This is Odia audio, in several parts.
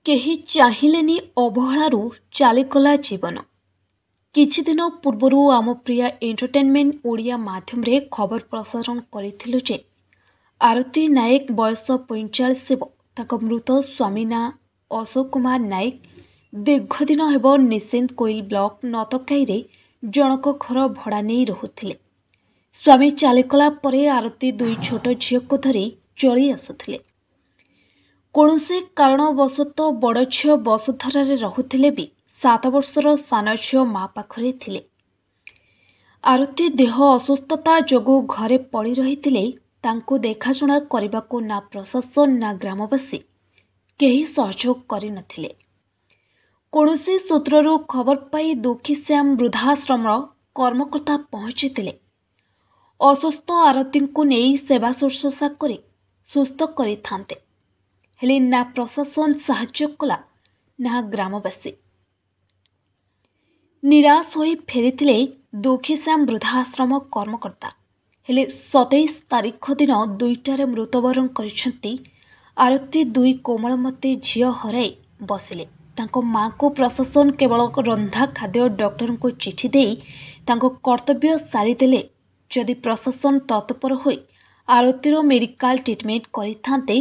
केही चाहिलेनी अवहेलारू चालीगला जीवन। किछि दिन पूर्वरु आम प्रिय एंटरटेनमेंट ओडिया माध्यम रे खबर प्रसारण करिथिलु जे आरती नायक बयस 45 ताक मृत स्वामी ना अशोक कुमार नायक दीर्घ दिन हेब निश्चिंत कोइल ब्लॉक नतकाई रे जनक घर भड़ा नहीं रहुथिले। स्वामी चालीगला परे आरती दुई छोट झील को धरी चली आसुथिले। कौनसी कारणवशत बड़ झील वसुधरा रहुथिले भी 7 वर्षर सान झील माँ पाखरे थिले। आरती देह असुस्थता जोगु घरे पड़ी रही तांको देखाशुना करबाको ना प्रशासन ना ग्रामवासी केही सहयोग करि नथिले। कौनसी सूत्ररु खबर पाई दुखी श्याम वृद्धाश्रम कर्मकर्ता पहुंचीथिले। असुस्थ आरती को नहीं सेवा शुश्रूषा करी सुस्थ करि थांते हेले ना प्रशासन साहाय्य कला ना ग्रामवासी। निराश होई फेरिथिले दुखी श्याम वृद्धाश्रम कर्मकर्ता हेले 27 तारीख दिन 2टारे मृतवरण करिसेंती आरती दुई कोमलमती झियो हराई बसिले। तांको माँ को प्रशासन केवल रंधा खाद्य डॉक्टर को चिठी देई तांको कर्तव्य सारीदेले। जदि प्रशासन तत्पर होई आरतीर मेडिकल ट्रिटमेंट करिथांते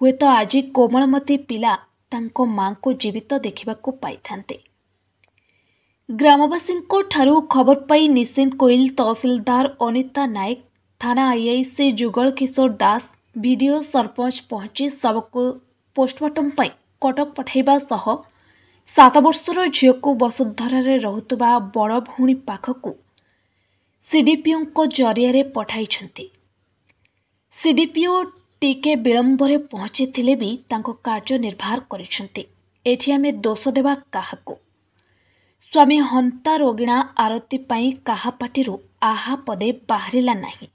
हुए तो आज कोमलमती पिला तांको माँ को जीवित देखिबाको पाइथांते। ग्रामवासी ठारू खबर पाई निश्चिंत कोइल तहसीलदार अनिता नायक थाना आईआईसी जुगल किशोर दास वीडियो सरपंच पहुंची सबको पोस्टमार्टम पाई कटक पठाइबा सह 7 वर्षर झील को वसुधरा रहुतबा बड़ भौणी पाखकू सीडीपीओ जरिया पठाई। सीडीपीओ टीके विलंबरे पहुंची थिले भी तांको कार्य निर्वाह करिसेंती। एठी आमे दोष देबा काहाको। स्वामी हंता रोगिणा आरती पाई काहा पाटिरु आहा पदे बाहरिला नाही।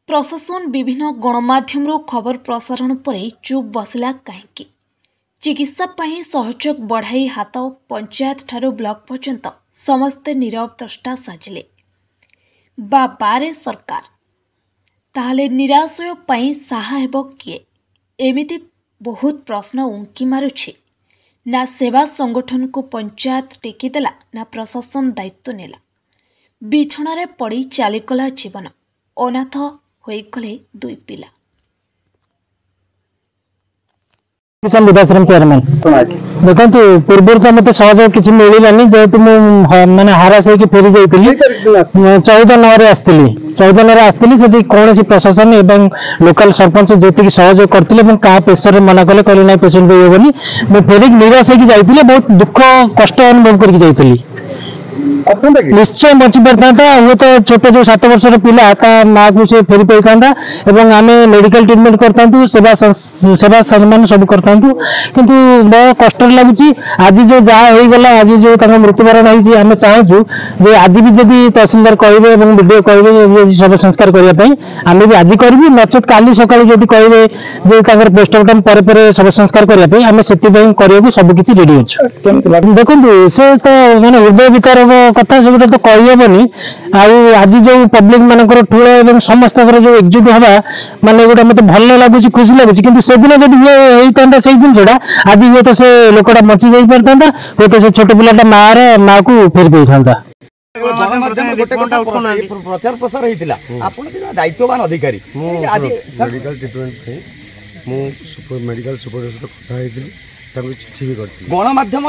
प्रशासन विभिन्न गणमाध्यम खबर प्रसारण परे चुप बसिला कहीं। चिकित्सा पाई सहयोग बढ़ाई हाथ पंचायत ठारू ब्लॉक पर्यंत समस्ते नीरव द्रष्टा साजिले। बारे सरकार ताहले निराशय पाई साहा हेबो किए? एमिति बहुत प्रश्न उंकी मारुछि। ना सेवा संगठन को पंचायत टेकीदेला ना प्रशासन दायित्व नेला। बिछणारे पड़ी चालीगला जीवन। अनाथ होइगले दुई पिला। किसान वृद्धाश्रम चेयरमैन देखो पूर्व तो मत सहयोग किसी मिलानी जेहेतु मैंने हारास होकर फेरी जाइली 14 आसती 14 आसती से कौन प्रशासन एवं लोकल सरपंच जी सहयोग करते क्या प्रेसर मना कले कहले ना पेसेंट देहबनी मुझे फेरिक निराश होकर जाइए बहुत दुख कष्ट अनुभव करके जाइली। निश्चय बची पाता हुए तो छोट जो 7 वर्षर पिला माँ को से फेरी पाई था एवं आम मेडिकल ट्रिटमेंट करता सेवा सम्मान सब करता किंतु बहुत कष्ट लगुच। आज जो जहाँ हो गला आज जो मृत्युवरण होती आम चाहूँ जे आज भी जब तहसीलदार कहे वीडियो कहे सब संस्कार करने आम भी आज करूँ नचेत काली सका जब कहे पोस्टमार्टम पर सब संस्कार करने आम से सबकि रेडी अच्छे। देखो से तो मैंने हृदय विकार कथा सब तो कहबनी आज जो पब्लिक मानकर ठूल एवं समस्त जो एकजुट हवा माने गोटे मत भल लगुच खुशी लगुच कि से दिन जब होता से जिनसा आज हूँ तो से लोकटा बची जा पारता हूँ तो से छोट पिलाटा माँ को फेरी पाई था। प्रचार प्रसार होता दायित्ववान अधिकारी मेडिकल ट्रिटमेंट मेडिकल सुपरवाइजर कथा चिठी भी गणमाध्यम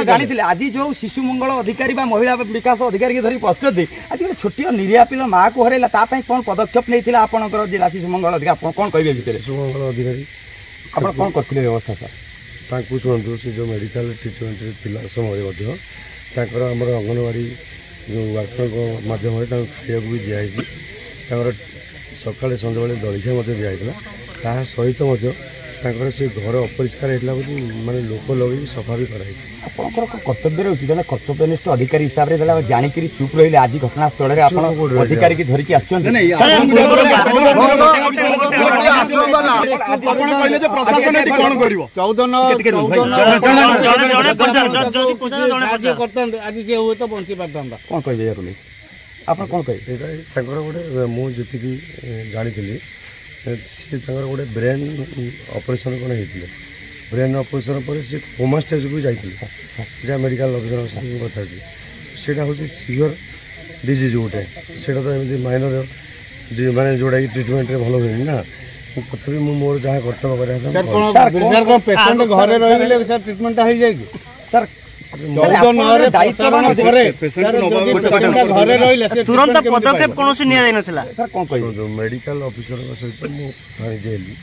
जानी आज जो शिशु मंगल अधिकारी महिला विकास अधिकारी की धरी पहुंचते आज गोटे छोटिया निरीह पिला माँ को हरैला कौन पदक्षेप नहीं आपंकर जिला शिशु मंगल अधिकारी कौन कहे भितर शिशु मंगल अधिकारी आप कौन करते व्यवस्था सर शुणु से जो मेडिकल ट्रिटमेंट समय आमर अंगनवाड़ी जो वर्कर मध्यम खाया भी दिखाई सकाଳେ ସନ୍ଧ୍ୟାବେଳେ ଜଳଖିଆ ମଧ୍ୟ ଦିଆଯାଇଥିଲା। ତାହା ସହିତ ମଧ୍ୟ ତାଙ୍କର ସେ ଘର ଅପରିଷ୍କାର ହେଇଥିଲା ବୋଲି ମାନେ ଲୋକ ଲଗେଇ ସଫା ବି କରାଯାଇଛି। ଆପଣଙ୍କର କର୍ତ୍ତବ୍ୟ ରହୁଛି ଜଣେ କର୍ତ୍ତବ୍ୟନିଷ୍ଠ ଅଧିକାରୀ ହିସାବରେ ଦେଲା ଜାଣିକିରି ଚୁପ୍ ରହିଲେ ଆଜି ଘଟଣାସ୍ଥଳରେ ଆପଣ ଅଧିକାରୀ କି ଧରିକି ଆସିଛନ୍ତି। ଆପଣ କହିଲେ ଯେ ପ୍ରଶାସନ ଏଠି କଣ କରିବ 14 ଆଜି ସେ ହୁଏ ତ ବଞ୍ଚି ପାରଥାନ୍ତା କଣ କହିବେ ୟାକୁ ନେଇ ଆପଣ କ'ଣ କହିବେ? ଏଇଟା ତାଙ୍କର ଗୋଟେ ମୁଁ ଯେତିକି ଜାଣିଥିଲି ସେ ତାଙ୍କର ଗୋଟେ ବ୍ରେନ୍ ଅପରେସନ୍ କ'ଣ ହେଇଥିଲେ। ବ୍ରେନ୍ ଅପରେସନ୍ ପରେ ସେ କୋମା ଷ୍ଟେଜ୍କୁ ଯାଇଥିଲେ, ଯାହା ମେଡ଼ିକାଲ ଅଫିସର ସାଙ୍ଗେ କଥା ହେଉଛି। ସେଇଟା ହେଉଛି ସିଭିୟର ଡିଜିଜ୍ ଗୋଟେ, ସେଇଟା ତ ଏମିତି ମାଇନର ମାନେ ଯେଉଁଟାକି ଟ୍ରିଟମେଣ୍ଟରେ ଭଲ ହୁଏନି ନା। ତଥାପି ମୁଁ ମୋର ଯାହା କର୍ତ୍ତବ୍ୟ କରିବା କଥା ପେସେଣ୍ଟ ଘରେ ରହିଲେ ସାର୍ ଟ୍ରିଟମେଣ୍ଟଟା ହେଇଯାଏ କି ସାର୍? ତୁରନ୍ତ ପଦକ୍ଷେପ କୌଣସି ନିଆଯାଇନଥିଲା। ମେଡ଼ିକାଲ ଅଫିସରଙ୍କ ସହିତ ମୁଁ ନିଜେ ହେଲି,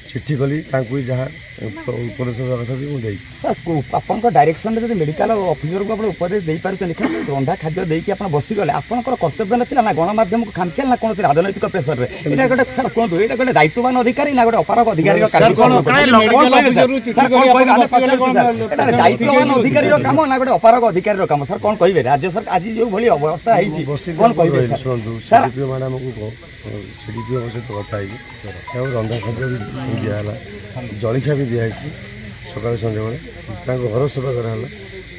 ଚିଠି କଲି, ତାଙ୍କୁ ଯାହା ଉପଦେଶ ଦେବା କଥା ବି ମୁଁ ଦେଇଛି। ସାର୍ ଆପଣଙ୍କ ଡାଇରେକ୍ସନରେ ଯଦି ମେଡ଼ିକାଲ ଅଫିସରକୁ ଆପଣ ଉପଦେଶ ଦେଇପାରୁଛନ୍ତି, କାରଣ ରନ୍ଧା ଖାଦ୍ୟ ଦେଇକି ଆପଣ ବସିଗଲେ ଆପଣଙ୍କର କର୍ତ୍ତବ୍ୟ ନଥିଲା ନା ଗଣମାଧ୍ୟମକୁ ଖାମଖିଆଲ ନା କୌଣସି ରାଜନୈତିକ ପ୍ରେସରରେ? ଏଇଟା ଗୋଟେ ସାର୍ କୁହନ୍ତୁ, ଏଇଟା ଗୋଟେ ଦାୟିତ୍ୱବାନ ଅଧିକାରୀ ନା ଗୋଟେ ଅପାରଗ ଅଧିକାରୀର ଦାୟିତ୍ୱବାନ ଅଧିକାରୀର କାମ ନା ଗୋଟେ ଅପାରଗ ଅଧିକାରୀର କାମ? ସାର୍ କ'ଣ କହିବେ? ରାଜ୍ୟ ସରକାର ଆଜି ଯେଉଁଭଳି ଅବସ୍ଥା ହେଇଛି କ'ଣ କହିବେ? ଶୁଣନ୍ତୁ, ସିଡିପିଓ ମ୍ୟାଡ଼ାମକୁ ସିଡିପିଓଙ୍କ ସହିତ କଥା ହେଇକି ଆଉ ରନ୍ଧା ଖାଦ୍ୟ ବି ଦିଆହେଲା, ଜଳଖିଆ ବି ଦିଆହେଇଛି ସକାଳେ ସନ୍ଧ୍ୟାବେଳେ, ତାଙ୍କ ଘର ସଫା କରାହେଲା।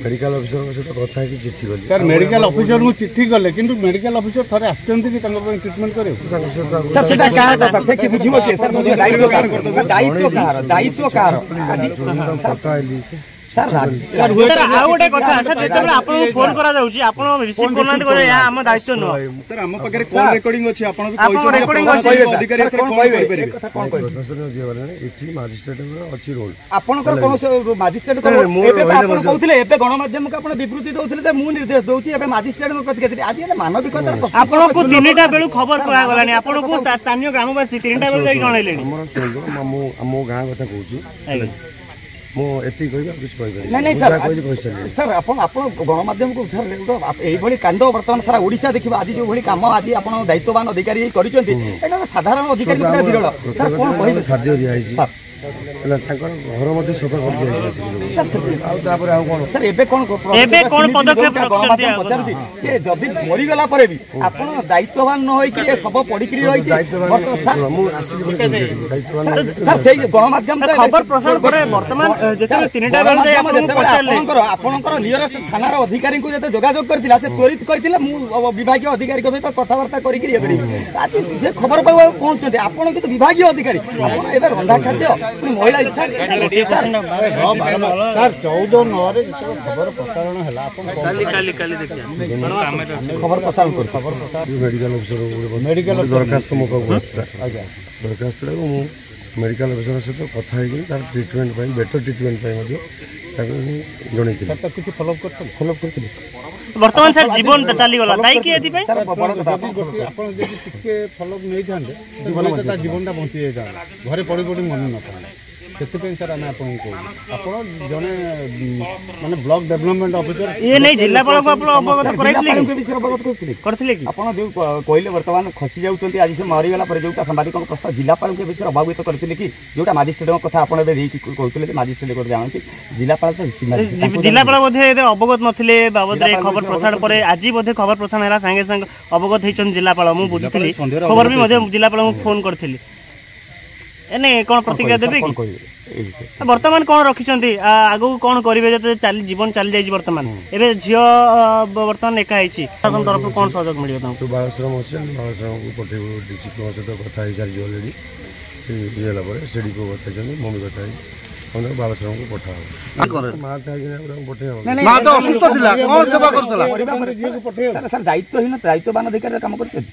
ମେଡ଼ିକାଲ ଅଫିସରଙ୍କ ସହିତ କଥା ହେଇକି ଚିଠି କଲି। ସାର୍ ମେଡ଼ିକାଲ ଅଫିସରଙ୍କୁ ଚିଠି କଲେ, କିନ୍ତୁ ମେଡ଼ିକାଲ ଅଫିସର ଥରେ ଆସିଛନ୍ତି କି ତାଙ୍କ ପାଇଁ ଟ୍ରିଟମେଣ୍ଟ କରିବାକୁ? ତାଙ୍କ ସହିତ ସେଟା କାହାର କଥା? ସେ କି ବୁଝିବ କି? ସାର୍ ଦାୟିତ୍ୱ କାହାର? ଦାୟିତ୍ୱ କାହାର? କଥା ହେଲି। ଆଉ ଗୋଟେ କଥା, ଯେତେବେଳେ ଆପଣଙ୍କୁ ଫୋନ କରାଯାଉଛି ଆପଣ ରିସିଭ କରୁନାହାନ୍ତି, କହିଲେ ଏହା ଆମ ଦାୟିତ୍ୱ ନୁହଁ। ସାର୍ ଆମ ପାଖରେ କଲ୍ ରେକର୍ଡିଂ ଅଛି, ଆପଣ ରେକର୍ଡିଂ ଅଛି। ପ୍ରଶାସନ ଯିଏ ଗଲେ ଏଠି ମାଜିଷ୍ଟ୍ରେଟଙ୍କର ଅଛି ରୋଲ। ଆପଣଙ୍କର କୌଣସି ମାଜିଷ୍ଟ୍ରେଟ ଆପଣ କହୁଥିଲେ, ଏବେ ଗଣମାଧ୍ୟମକୁ ଆପଣ ବିବୃତ୍ତି ଦଉଥିଲେ ଯେ ମୁଁ ନିର୍ଦ୍ଦେଶ ଦଉଛି, ଏବେ ମାଜିଷ୍ଟ୍ରେଟଙ୍କ ପ୍ରତିକ୍ରିୟା। ଆଜି ମାନବିକତାର ଆପଣଙ୍କୁ 3ଟା ବେଳୁ ଖବର କୁହାଗଲାଣି, ଆପଣଙ୍କୁ ସ୍ଥାନୀୟ ଗ୍ରାମବାସୀ 3ଟା ବେଳୁ ଯାଇକି ଜଣାଇଲେଣି। ଆମର ଶୁଣନ୍ତୁ, ମୁଁ ମୋ ଗାଁ କଥା କହୁଛି, ମୁଁ ଏତିକି କହିବି ଆଉ କିଛି କହିପାରିବି। ନାଇଁ ସାର୍, ଆପଣ ଗଣମାଧ୍ୟମକୁ ଏଇଭଳି କାଣ୍ଡ ବର୍ତ୍ତମାନ ସାରା ଓଡ଼ିଶା ଦେଖିବ। ଆଜି ଯୋଉଭଳି କାମ ଆଜି ଆପଣ ଦାୟିତ୍ୱବାନ ଅଧିକାରୀ କରିଛନ୍ତି, ଏଇଟା ସାଧାରଣ ଅଧିକାରୀ ବିରଳ। ସାର୍ କ'ଣ କହିବେ? ଖାଦ୍ୟ ଦିଆହେଇଛି, ହେଲା ତାଙ୍କର ଘର ମଧ୍ୟ ସଫା କରିଦିଆଯାଇଛି। ଆଉ ତାପରେ ଆଉ କ'ଣ ସାର୍ ଏବେ କ'ଣ ପଦକ୍ଷେପ ପଚାରୁଛି ଯେ ଯଦି ମରିଗଲା ପରେ ବି ଆପଣ ଦାୟିତ୍ୱବାନ ନ ହୋଇକି ଶବ ପଡ଼ିକିରି ରହିଛି? ମୁଁ ଆସିଲି ସାର୍ ସେଇ ଗଣମାଧ୍ୟମ ଖବର ପ୍ରସାର ପରେ ବର୍ତ୍ତମାନ ଯେତେବେଳେ 3ଟା ବେଳେ ଆପଣଙ୍କର ନିୟରେଷ୍ଟ ଥାନାର ଅଧିକାରୀଙ୍କୁ ଯେତେ ଯୋଗାଯୋଗ କରିଥିଲା, ସେ ତ୍ୱରିତ କହିଥିଲେ ମୁଁ ବିଭାଗୀୟ ଅଧିକାରୀଙ୍କ ସହିତ କଥାବାର୍ତ୍ତା କରିକି ଇଏ କରିବି। ଆଜି ସେ ଖବର ପାଇବାକୁ ପହଞ୍ଚୁଛନ୍ତି, ଆପଣ କିନ୍ତୁ ବିଭାଗୀୟ ଅଧିକାରୀ, ଆପଣ ଏବେ ରନ୍ଧା ଖାଦ୍ୟ ମହିଳା। ସାର୍ 14/9 ଖବର ପ୍ରସାରଣ ହେଲା, ଆପଣ ଖବର ପ୍ରସାରଣ କରୁଛୁ। ମେଡ଼ିକାଲ ଅଫିସର ଦରଖାସ୍ତ ମୋ ପାଖକୁ ଆସିଥିଲା, ଦରଖାସ୍ତଟାକୁ ମୁଁ ମେଡ଼ିକାଲ ଅଫିସର ସହିତ କଥା ହେଇକି ତାର ଟ୍ରିଟମେଣ୍ଟ ପାଇଁ, ବେଟର ଟ୍ରିଟମେଣ୍ଟ ପାଇଁ ମଧ୍ୟ ତାକୁ ଜଣେଇଥିଲି। କିଛି ଫଲୋଅପ୍ କରିଥିଲି। ବର୍ତ୍ତମାନ ସାର୍ ଜୀବନ ଚାଲିଗଲା, ଦାୟୀ କିଏ ଏଥିପାଇଁ? ଆପଣ ଯଦି ଟିକେ ଫଲୋଅପ୍ ନେଇଥାନ୍ତେ, ତା ଜୀବନଟା ବଞ୍ଚି ଯାଇଥାନ୍ତା, ଘରେ ପଡ଼ି ମରି ନଥାନ୍ତା। ସେଥିପାଇଁ ସାର୍ ଆମେ ଆପଣଙ୍କୁ କହୁଛୁ, ଆପଣ ଜଣେ ମାନେ ବ୍ଲକ ଡେଭଲପମେଣ୍ଟ ଅଫିସର ଇଏ ନେଇ ଜିଲ୍ଲାପାଳଙ୍କୁ ଆପଣ ଅବଗତ କରାଇଥିଲେ କି? ଆପଣ ଯୋଉ କହିଲେ ବର୍ତ୍ତମାନ ଖସି ଯାଉଛନ୍ତି, ଆଜି ସେ ମରିଗଲା ପରେ ଯୋଉଟା ସାମ୍ବାଦିକଙ୍କ ପ୍ରଶ୍ନ, ଜିଲ୍ଲାପାଳଙ୍କ ବିଷୟରେ ଅବଗତ କରିଥିଲେ କି? ଯୋଉଟା ମାଜିଷ୍ଟ୍ରେଟଙ୍କ କଥା ଆପଣ ଏବେ ଦେଇକି କହୁଥିଲେ ଯେ ମାଜିଷ୍ଟ୍ରେଟ ଗୋଟେ ଜାଣନ୍ତି, ଜିଲ୍ଲାପାଳ ତ ଜିଲ୍ଲାପାଳ ବୋଧେ ଅବଗତ ନଥିଲେ ବାବଦରେ ଖବର ପ୍ରସାରଣ ପରେ। ଆଜି ବୋଧେ ଖବର ପ୍ରସାରଣ ହେଲା, ସାଙ୍ଗେ ସାଙ୍ଗେ ଅବଗତ ହେଇଛନ୍ତି ଜିଲ୍ଲାପାଳ। ମୁଁ ବୁଝିଥିଲି, ଖବର ବି ମଧ୍ୟ ଜିଲ୍ଲାପାଳଙ୍କୁ ଫୋନ କରିଥିଲି। ଏନେ କ'ଣ ପ୍ରତିକ୍ରିୟା ଦେବେ କି? ବର୍ତ୍ତମାନ କ'ଣ ରଖିଛନ୍ତି, ଆଗକୁ କ'ଣ କରିବେ? ଯେତେ ଜୀବନ ଚାଲି ଯାଇଛି ବର୍ତ୍ତମାନ, ଏବେ ଝିଅ ବର୍ତ୍ତମାନ ଏକା ହେଇଛି, ଶାସନ ତରଫରୁ କ'ଣ ସହଯୋଗ ମିଳିବ ତାଙ୍କୁ? ବାଳଶ୍ରମ ଅଛି, ବାଳଶ୍ରମକୁ ପଠେଇବୁ। ଡିସିପିଙ୍କ ସହିତ କଥା ହେଇସାରିଛି ଅଲରେଡ଼ି, ଇଏ ହେଲା ପରେ ସିଡିପିଓ କଥା ହେଇଛନ୍ତି, ମମି କଥା ହେଇଛି, ବାଳଶ୍ରମକୁ ପଠା ହବ। ମା ଥାଇକି ପଠେଇ ହବ, ମା ତ ଅସୁସ୍ଥ ଥିଲା, କ'ଣ ସେବା କରୁଥିଲା? ଦାୟିତ୍ୱହୀନ ଦାୟିତ୍ୱବାନ ଅଧିକାରୀର କାମ କରିଛନ୍ତି।